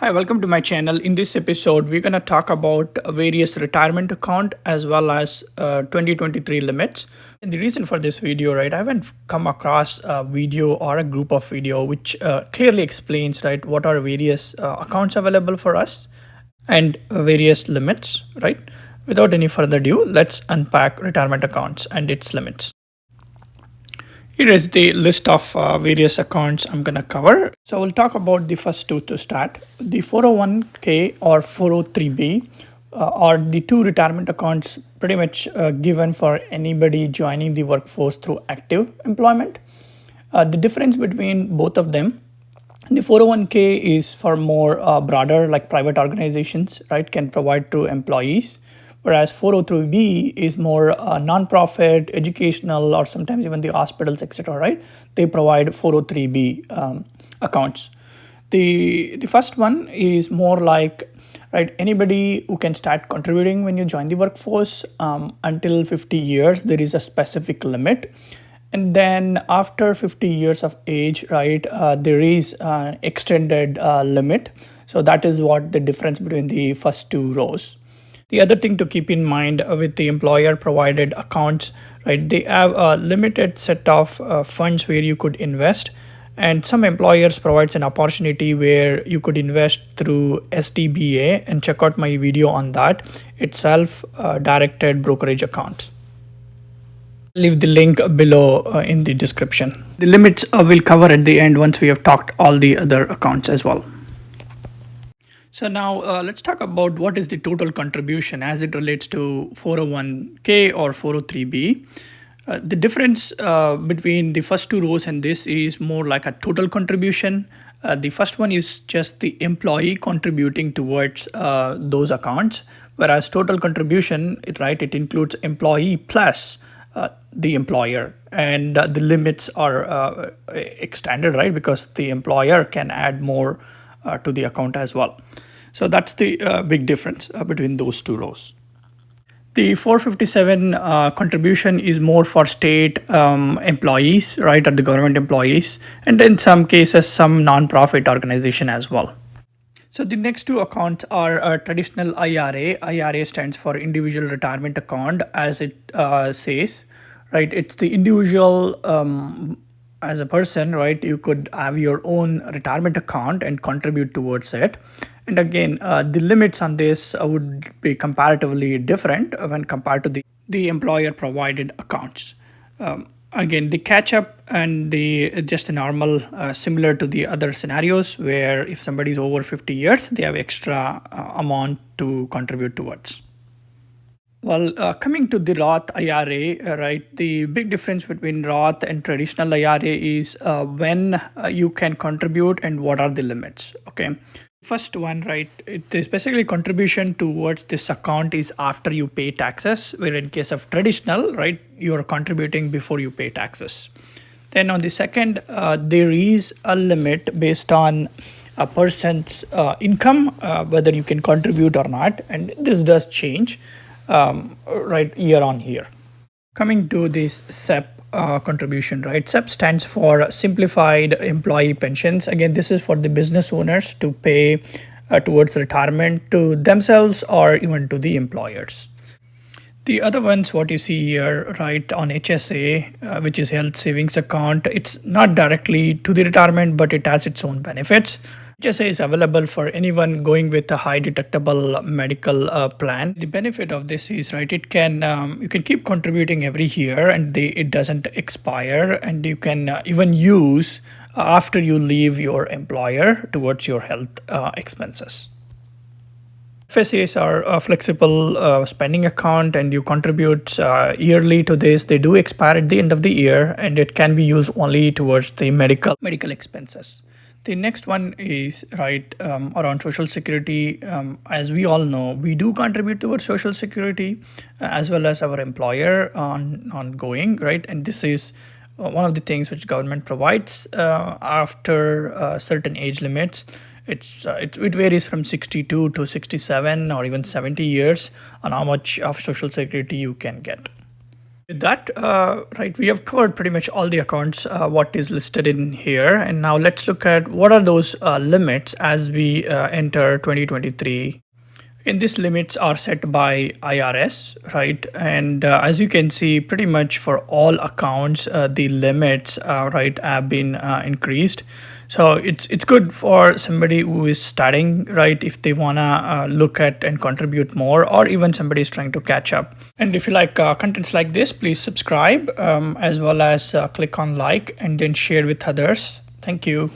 Hi, welcome to my channel. In this episode, we're going to talk about various retirement account as well as 2023 limits. And the reason for this video, right, I haven't come across a video or a group of video which clearly explains, right, what are various accounts available for us and various limits, right? Without any further ado, let's unpack retirement accounts and its limits. Here is the list of various accounts I'm going to cover. So we'll talk about the first two to start. The 401k or 403b are the two retirement accounts pretty much given for anybody joining the workforce through active employment. The difference between both of them, the 401k is for more broader, like private organizations, right, can provide to employees. Whereas 403b is more non-profit, educational, or sometimes even the hospitals, etc. Right? They provide 403b accounts. The first one is more like, right, anybody who can start contributing when you join the workforce until 50 years. There is a specific limit. And then after 50 years of age, right, there is an extended limit. So that is what the difference between the first two rows. The other thing to keep in mind with the employer provided accounts, right, they have a limited set of funds where you could invest, and some employers provides an opportunity where you could invest through SDBA, and check out my video on that. It's self-directed brokerage accounts. Leave the link below in the description. The limits we'll cover at the end once we have talked all the other accounts as well. So now let's talk about what is the total contribution as it relates to 401k or 403b. The difference between the first two rows and this is more like a total contribution. The first one is just the employee contributing towards those accounts, whereas total contribution, it includes employee plus the employer, and the limits are extended, right, because the employer can add more to the account as well. So that's the big difference between those two rows. The 457 contribution is more for state employees, right, or the government employees, and in some cases some non-profit organization as well. So the next two accounts are traditional IRA. IRA stands for individual retirement account, as it says, right. It's the individual as a person, right, you could have your own retirement account and contribute towards it. And again, the limits on this would be comparatively different when compared to the employer provided accounts. Again, the catch up and the just a normal similar to the other scenarios where if somebody is over 50 years, they have extra amount to contribute towards. Well, coming to the Roth IRA, right, the big difference between Roth and traditional IRA is when you can contribute and what are the limits. Okay. First one, right, it is basically contribution towards this account is after you pay taxes, where in case of traditional, right, you are contributing before you pay taxes. Then on the second, there is a limit based on a person's income, whether you can contribute or not, and this does change right, year on year. Coming to this SEP contribution, right? SEP stands for Simplified Employee Pensions. Again, this is for the business owners to pay towards retirement to themselves or even to the employers. The other ones, what you see here, right, on HSA, which is Health Savings Account, it's not directly to the retirement, but it has its own benefits. HSA is available for anyone going with a high deductible medical plan. The benefit of this is, right, it can you can keep contributing every year and it doesn't expire, and you can even use after you leave your employer towards your health expenses. FSAs are a flexible spending account, and you contribute yearly to this. They do expire at the end of the year, and it can be used only towards the medical expenses. The next one is, right, around Social Security. As we all know, we do contribute towards Social Security as well as our employer ongoing, right? And this is one of the things which government provides after certain age limits. It varies from 62 to 67 or even 70 years on how much of Social Security you can get. With that, right, we have covered pretty much all the accounts, what is listed in here. And now let's look at what are those limits as we enter 2023. And these limits are set by IRS, right? And as you can see, pretty much for all accounts, the limits, right, have been increased. So it's good for somebody who is starting, right, if they wanna look at and contribute more, or even somebody is trying to catch up. And if you like contents like this, please subscribe, as well as click on like and then share with others. Thank you.